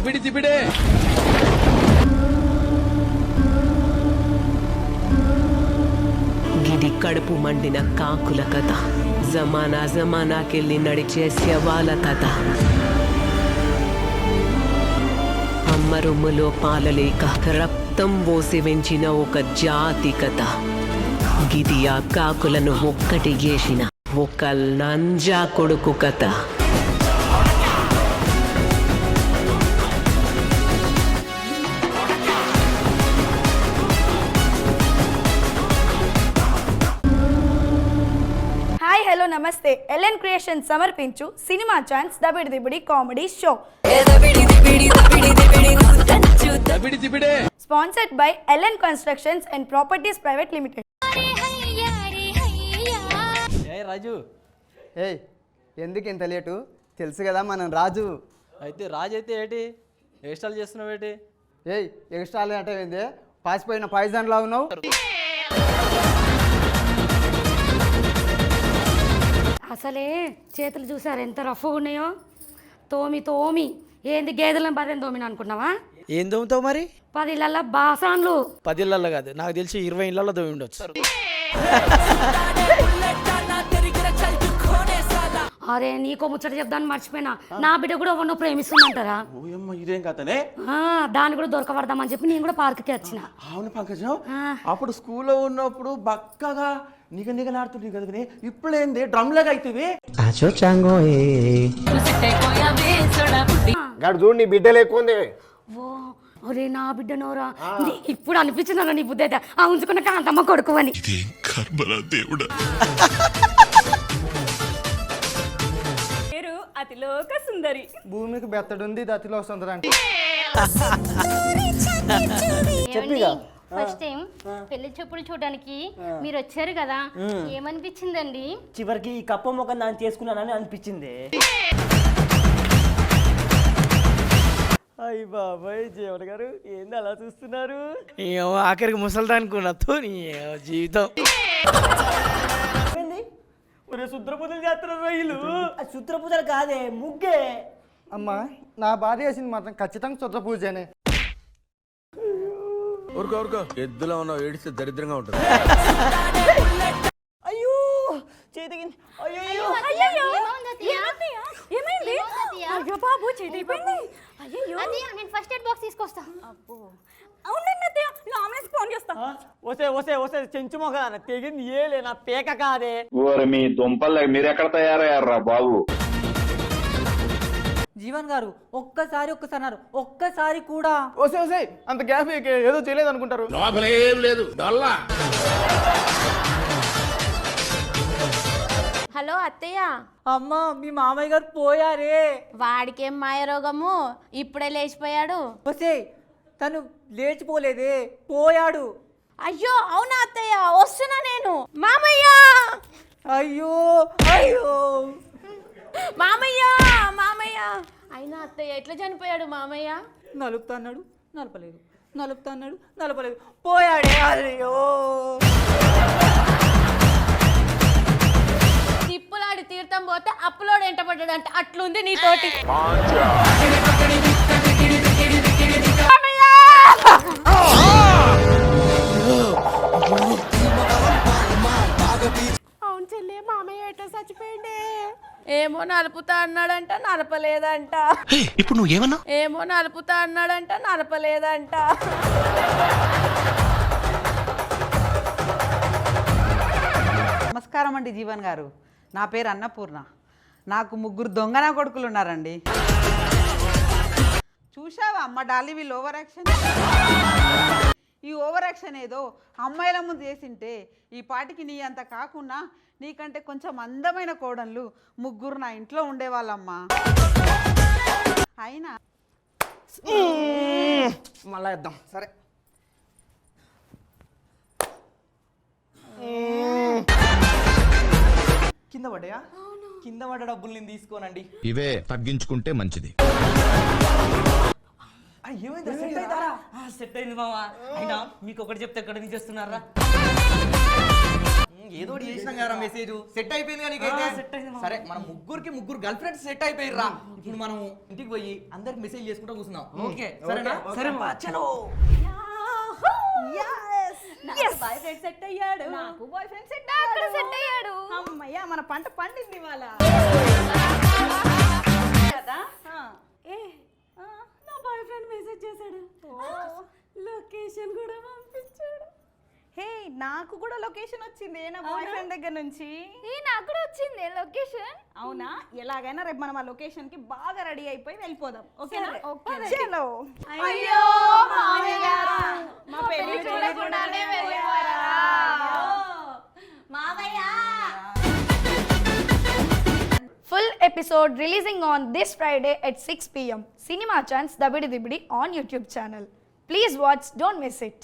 దబిడి దిబిడే. గిది కడుపు మండిన కాకుల కథ, జమానాకెళ్ళి నడిచే శవాల కథ, అమ్మ రొమ్ములో పాలలేక రక్తం పోసి వెంచిన ఒక జాతి కథ. గిది ఆ కాకులను ఒక్కటి చేసిన ఒక నంజా కొడుకు కథ. Hi hello namaste. LN creation సమర్పించు సినిమా ఛాన్స్ దబిడి దిబిడి కామెడీ షో, దబిడి దిబిడే. Sponsored by LN constructions and properties private limited. Raju, ఏయ్ ఎందుకు ఇంత లేటు? తెలుసు కదా మనం రాజు. అయితే రాజు అయితే ఏంటి ఎక్స్ట్రాలు చేస్తున్నావు ఏంటి? ఏయ్ ఎక్స్ట్రాలు అంటే ఏంది? పాసిపోయిన పాయిజన్లా ఉన్నావు. అసలే చేతులు చూసారు ఎంత రఫ్గా ఉన్నాయో. తోమి ఏంది గేదెలను బర్రెని తోమిన అనుకున్నావా? ఏం తోముతావు మరి? 10 ఇళ్ళ బాసాన్లు. 10 ఇళ్ళల్లో కాదు, నాకు తెలిసి 20 ఇళ్ళల్లో తోమి ఉండొచ్చు. అరే నీకో ముచ్చట చెప్దాన్ని మర్చిపోయినా, నా బిడ్డ కూడా ఎవరినో ప్రేమిస్తుందంటారా? ఇదేం కథనే? దాన్ని కూడా దొరకబడదామని చెప్పి నేను కూడా పార్క్కి వచ్చిన. అవును పంకజం, అప్పుడు స్కూల్లో ఉన్నప్పుడు బక్కగా నిగనిగలాడుతుంది కదనే, ఇప్పుడు ఏంది డ్రమ్ లాగా అవుతుంది. చూడు నీ బిడ్డ లేకుంది. ఓ ఒరే నా బిడ్డ నోరా, ఇప్పుడు అనిపించిందా నీ బుద్ధి అయితే ఆ ఉంచుకున్న కాంతమ్మ కొడుకు అని. అతిలోక సుందరి, భూమికి బెత్తడుంది దతిలో వస్తుంది. ఫస్ట్ టైం పెళ్లి చూపులు చూడడానికి మీరు వచ్చారు కదా, ఏమనిపించిందండి? చివరికి ఈ కప్ప మొక్క దాన్ని చేసుకున్నానని అనిపించింది. అయ్య బాబాయ్, జీవన్ గారు ఏంది అలా చూస్తున్నారు? ఆఖరికి ముసల్దానికి ఉన్నట్టు నీ జీవితం. శుద్రపూజలు చేస్తున్నారు వీళ్ళు. శుద్రపూజలు కాదే, ముగ్గే. అమ్మా నా భార్య చేసింది మాత్రం ఖచ్చితంగా శుద్ర పూజనే. ఊరుకో ఎద్దులో ఉన్నావు, ఏడిస్తే దరిద్రంగా ఉంటుంది. అయ్యో చేతికి, అయ్యో ఫస్ట్ ఎయిడ్ బాక్స్ తీసుకొస్తా. వస్తే చెంచు మొగ తెగింది ఏలే, నా పేక కాదే. మీ దుంపలు మీరు ఎక్కడ తయారయ్యారా బాబు? జీవన్ గారు ఒక్కసారి కూడా వస్తే అంత గ్యాప్ ఏదో చేయలేదు అనుకుంటారు. లోపలేం లేదు, డొల్లా. హలో అత్తయ్య. అమ్మా మీ మామయ్య గారు పోయారే. వాడికేం మాయరోగము, ఇప్పుడే లేచిపోయాడు. వస్తే తను లేచిపోలేదే, పోయాడు. అయ్యో అవునా అత్తయ్య, వస్తున్నా నేను. మామయ్య, అయ్యో మామయ్య. అయినా అత్తయ్య ఎట్లా చనిపోయాడు మామయ్య? నలుపుతా అన్నాడు, నలపలేదు, పోయాడే. అయ్యో తిప్పులాడి తీర్థం పోతే అప్పులోడు ఎంట పడ్డాడు అంటే అట్లుంది నీతోటి. అవును చెల్లి, మామయ్య ఎట్లా చచ్చిపోయిండే? ఏమో నలుపుతా అన్నాడంట, నలపలేదంట. ఇప్పుడు నువ్వు ఏమన్నా? ఏమో నలుపుతా అన్నాడంట, నలపలేదంట. నమస్కారం అండి జీవన్ గారు, నా పేరు అన్నపూర్ణ. నాకు 3 దొంగన కొడుకులు ఉన్నారండి. చూసావా అమ్మ డాలి వీళ్ళు ఓవర్ యాక్షన్? ఈ ఓవర్ యాక్షన్ ఏదో అమ్మాయిల ముందు చేసింటే ఈ పాటికి నీ అంత కాకుండా నీకంటే కొంచెం అందమైన కోడళ్ళు 3 నా ఇంట్లో ఉండేవాళ్ళమ్మా. అయినా మళ్ళా ఇద్దాం సరే. కింద పడ్డాయా? కింద పడ్డ డబ్బులు నేను తీసుకోనండి. ఇవే తగ్గించుకుంటే మంచిది. సెట్ అయింది మామ. అయినా మీకు ఒకటి చెప్తే ఎక్కడ నుంచి చేస్తున్నారా? ఏదో ఒకటి చేసినాం కదా మెసేజ్ సెట్ అయిపోయింది కానీ నీకైతే సరే మన ముగ్గురు గర్ల్ ఫ్రెండ్స్ సెట్ అయిపోయిర్రా ఇప్పుడు మనం ఇంటికి పోయి అందరికి మెసేజ్ చేసుకుంటూ కూర్చున్నాం ఓకే సరేనా సరే చలో బాయ్ ఫ్రెండ్ సెట్ అయ్యాడు నాకు బాయ్ ఫ్రెండ్ సెట్ అయ్యాడు అమ్మయ్య మన పంట పండింది ఇవాళ కదా నా బాయ్ ఫ్రెండ్ మెసేజ్ చేశాడు లొకేషన్ కూడా పంపించాడు హే నాకు కూడా లొకేషన్ వచ్చింది నా బాయ్ ఫ్రెండ్ దగ్గర నుంచి నాకు కూడా వచ్చింది లొకేషన్ అవునా ఎలాగైనా రేపు మనం ఆ లొకేషన్ కి బాగా రెడీ అయిపోయి వెళ్ళిపోదాం ఓకేనా చలో అయ్యో మామయ్య గారు మా పెళ్లి చూడకుండానే వెళ్ళిపోయారా మామయ్య Full episode releasing on this Friday at 6 p.m. Cinema Chance Dabidi Dibidi on YouTube channel. Please watch, don't miss it.